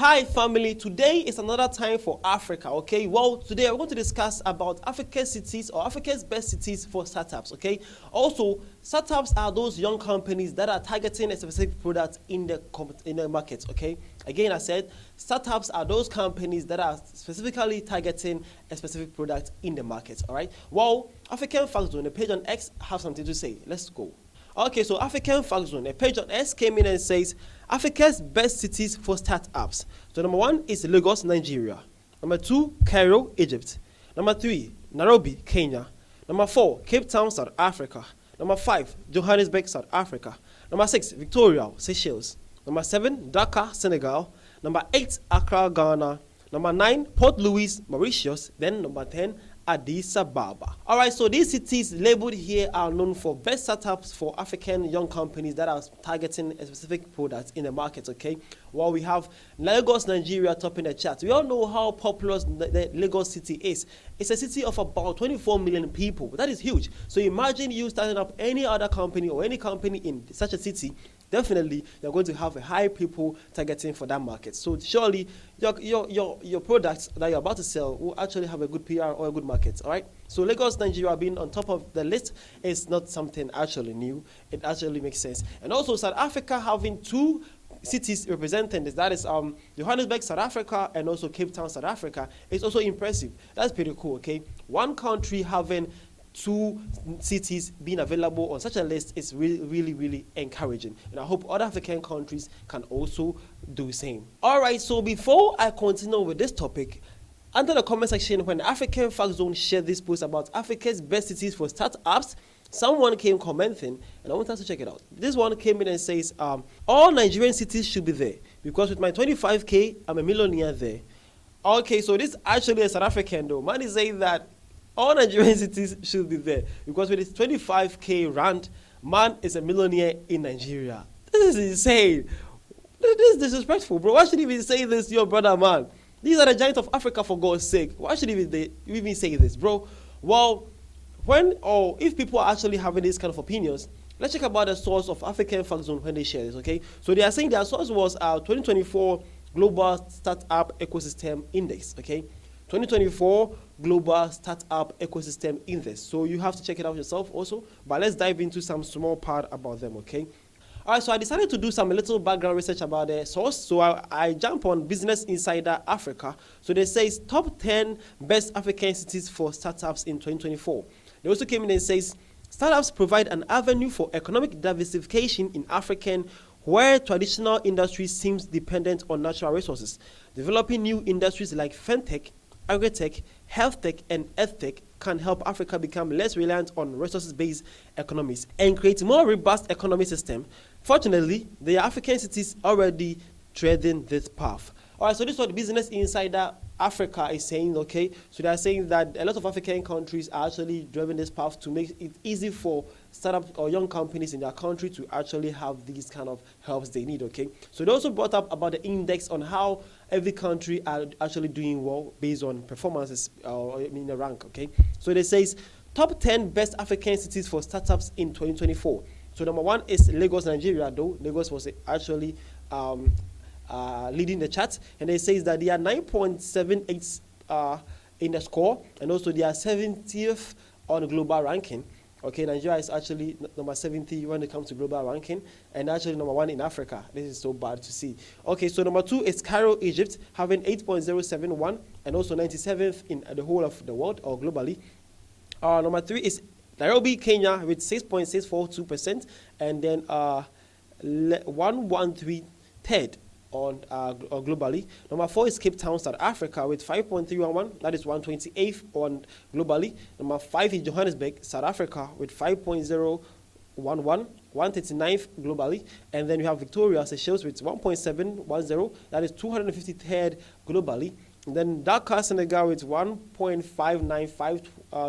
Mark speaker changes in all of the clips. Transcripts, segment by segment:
Speaker 1: Hi family, today is another time for Africa, okay? Well, today we're going to discuss about Africa's cities or Africa's best cities for startups, okay? Also, startups are those young companies that are targeting a specific product in the market, okay? Again, I said startups are those companies that are specifically targeting a specific product in the market, all right? Well, African Fact Zone, the page on X have something to say. Let's go. Okay, so African Fact Zone, a page on S came in and says Africa's best cities for startups. So number 1 is Lagos, Nigeria. Number 2, Cairo, Egypt. Number 3, Nairobi, Kenya. Number 4, Cape Town, South Africa. Number 5, Johannesburg, South Africa. Number 6, Victoria, Seychelles. Number 7, Dakar, Senegal. Number 8, Accra, Ghana. Number 9, Port Louis, Mauritius. Then number 10, Addis Ababa. Alright, so these cities labeled here are known for best startups for African young companies that are targeting a specific product in the market, okay? Well, we have Lagos, Nigeria topping the chart. We all know how popular the Lagos city is. It's a city of about 24 million people. That is huge. So imagine you starting up any other company or any company in such a city. Definitely, you're going to have a high people targeting for that market. So surely, your products that you're about to sell will actually have a good PR or a good market. All right. So Lagos, Nigeria, being on top of the list is not something actually new. It actually makes sense. And also South Africa having 2 cities representing this, that is Johannesburg, South Africa, and also Cape Town, South Africa, is also impressive. That's pretty cool. Okay, one country having 2 cities being available on such a list is really encouraging, and I hope other African countries can also do the same. Alright, so before I continue with this topic, under the comment section when African Fact Zone shared this post about Africa's best cities for startups, someone came commenting, and I want us to check it out. This one came in and says, all Nigerian cities should be there because with my 25k I'm a millionaire there. Okay, so this actually a South African though. Man is saying that all Nigerian cities should be there because with his 25k rand, man is a millionaire in Nigeria. This is insane. This is disrespectful, bro. Why should you even say this to your brother, man? These are the giants of Africa, for God's sake. Why should you even say this, bro? Well, if people are actually having these kind of opinions, let's check about the source of African Fact Zone when they share this, okay? So they are saying their source was 2024 Global Startup Ecosystem Index, okay? 2024 Global Startup Ecosystem Index. So you have to check it out yourself also. But let's dive into some small part about them, okay? Alright, so I decided to do some little background research about the source. So I jump on Business Insider Africa. So they say top 10 best African cities for startups in 2024. They also came in and says startups provide an avenue for economic diversification in African where traditional industries seems dependent on natural resources. Developing new industries like fintech, agri-tech, health tech, and edtech can help Africa become less reliant on resources-based economies and create a more robust economic system. Fortunately, the African cities already treading this path. All right, so this is what Business Insider Africa is saying, okay? So they are saying that a lot of African countries are actually driving this path to make it easy for startups or young companies in their country to actually have these kind of helps they need, okay? So they also brought up about the index on how every country are actually doing well based on performances, in the rank, okay? So they says top 10 best African cities for startups in 2024. So number 1 is Lagos, Nigeria, though. Lagos was actually leading the chart, and it says that they are 9.78 in the score, and also they are 70th on global ranking. Okay, Nigeria is actually number 70 when it comes to global ranking, and actually number 1 in Africa. This is so bad to see. Okay, so number 2 is Cairo, Egypt, having 8.071, and also 97th in the whole of the world or globally. Number 3 is Nairobi, Kenya, with 6.642%, and then 113rd on globally. Number 4 is Cape Town, South Africa, with 5.311. That is 128th on globally. Number 5 is Johannesburg, South Africa, with 5.011, 139th globally. And then you have Victoria, Seychelles, with 1.710. That is 253rd globally. And then Dakar, Senegal, with 1.595,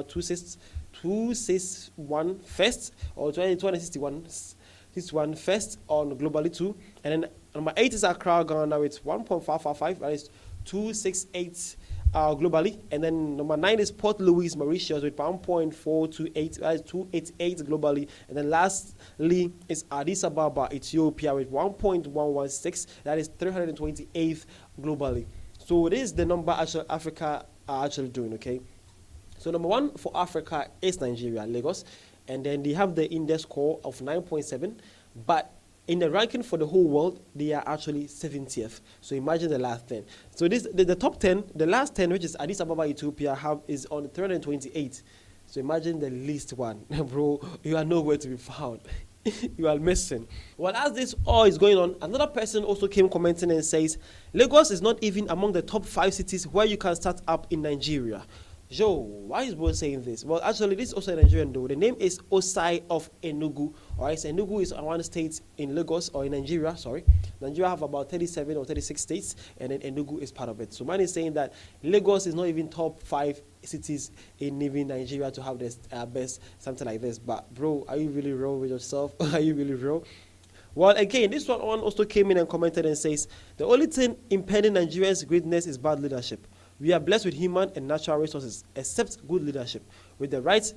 Speaker 1: 261 first, or 261 first on globally too. And then number 8 is Accra, Ghana, with 1.555, that is 268 globally. And then number 9 is Port Louis, Mauritius with 1.428, that is 288 globally. And then lastly is Addis Ababa, Ethiopia with 1.116, that is 328th globally. So this is the number actually Africa are actually doing, okay? So number 1 for Africa is Nigeria, Lagos. And then they have the index score of 9.7, but in the ranking for the whole world, they are actually 70th. So imagine the last 10. So this the top 10, the last 10, which is Addis Ababa, Ethiopia, is on 328. So imagine the least one. Bro, you are nowhere to be found. You are missing. Well, as this all is going on, another person also came commenting and says, Lagos is not even among the top 5 cities where you can start up in Nigeria. Yo, why is bro saying this? Well, actually, this is also a Nigerian though. The name is Osai of Enugu. Alright, so Enugu is one state in Lagos, or in Nigeria, sorry. Nigeria have about 37 or 36 states, and then Enugu is part of it. So man is saying that Lagos is not even top 5 cities in even Nigeria to have this best, something like this. But bro, are you really real with yourself? Are you really real? Well, again, this one also came in and commented and says, the only thing impeding Nigerians' greatness is bad leadership. We are blessed with human and natural resources, except good leadership, with the right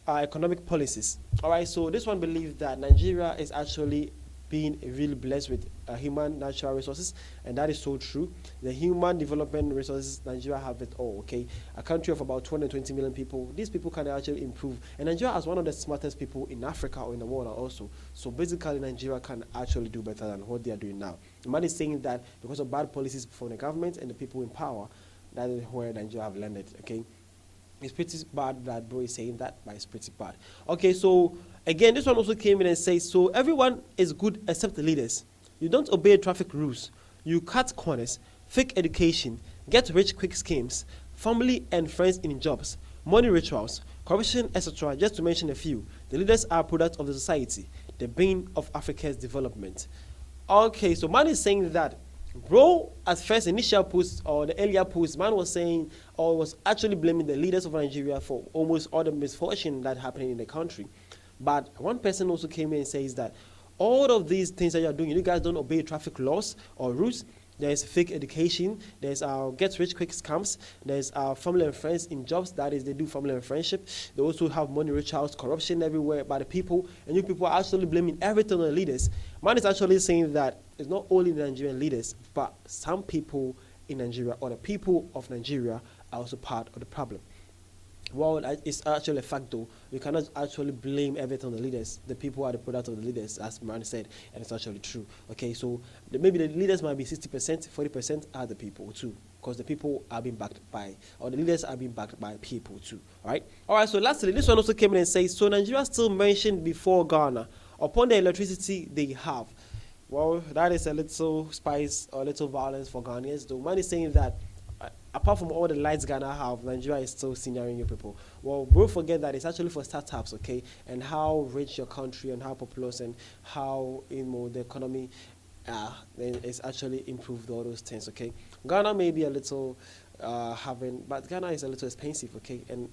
Speaker 1: economic policies. All right, so this one believes that Nigeria is actually being really blessed with human natural resources, and that is so true. The human development resources, Nigeria have it all, okay? A country of about 220 million people, these people can actually improve. And Nigeria is one of the smartest people in Africa or in the world also. So basically, Nigeria can actually do better than what they are doing now. The man is saying that because of bad policies from the government and the people in power, that is where Nigeria have landed, okay? It's pretty bad that bro is saying that, but it's pretty bad. Okay, so again, this one also came in and says, so everyone is good except the leaders. You don't obey traffic rules. You cut corners, fake education, get rich quick schemes, family and friends in jobs, money rituals, corruption, etc. Just to mention a few. The leaders are products of the society, the bane of Africa's development. Okay, so man is saying that bro, at first initial post or the earlier post, man was saying or was actually blaming the leaders of Nigeria for almost all the misfortune that happening in the country. But one person also came in and says that all of these things that you're doing, you guys don't obey traffic laws or rules. There's fake education, there's get rich quick scams, there's family and friends in jobs, that is, they do family and friendship. They also have money rituals, corruption everywhere by the people, and you people are actually blaming everything on the leaders. Man is actually saying that it's not only the Nigerian leaders, but some people in Nigeria or the people of Nigeria are also part of the problem. Well, it's actually a fact though. We cannot actually blame everything on the leaders. The people are the product of the leaders, as man said, and it's actually true. Okay, so maybe the leaders might be 60%, 40% are the people too, because the people are being backed by, or the leaders are being backed by people too. All right, so lastly, this one also came in and says, so Nigeria still mentioned before Ghana upon the electricity they have. Well, that is a little spice or a little violence for Ghanaians. The man is saying that apart from all the lights Ghana have, Nigeria is still senioring you people. Well, don't forget that it's actually for startups, okay? And how rich your country and how populous and how the economy it's actually improved all those things, okay? Ghana may be a little but Ghana is a little expensive, okay? And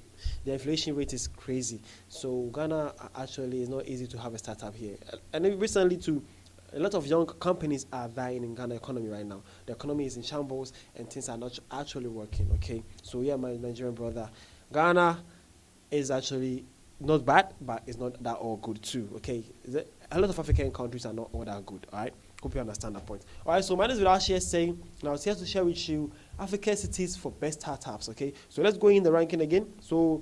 Speaker 1: the inflation rate is crazy. So Ghana actually is not easy to have a startup here. And recently too, a lot of young companies are dying in Ghana economy right now. The economy is in shambles and things are not actually working, okay? So yeah, my Nigerian brother, Ghana is actually not bad, but it's not that all good too, okay? A lot of African countries are not all that good, all right? Hope you understand that point. All right, so my name is Vidal saying, now I was here to share with you African cities for best startups, okay? So let's go in the ranking again. So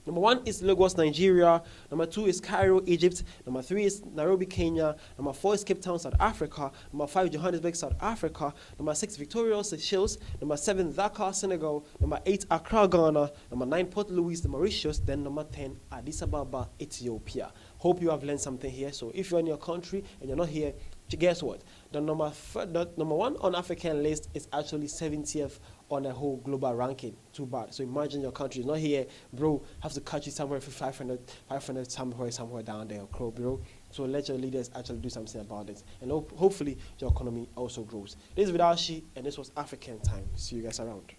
Speaker 1: number 1 is Lagos, Nigeria. Number 2 is Cairo, Egypt. Number 3 is Nairobi, Kenya. Number 4 is Cape Town, South Africa. Number 5, Johannesburg, South Africa. Number 6, Victoria, Seychelles. Number 7, Dakar, Senegal. Number 8, Accra, Ghana. Number 9, Port Louis, Mauritius. Then number 10, Addis Ababa, Ethiopia. Hope you have learned something here. So if you're in your country and you're not here, guess what? The number 1 on African list is actually 70th on the whole global ranking. Too bad. So imagine your country is not here, bro. Have to catch you somewhere for 500 somewhere down there, bro. So let your leaders actually do something about it, and hopefully your economy also grows. This is Vidashi, and this was African Time. See you guys around.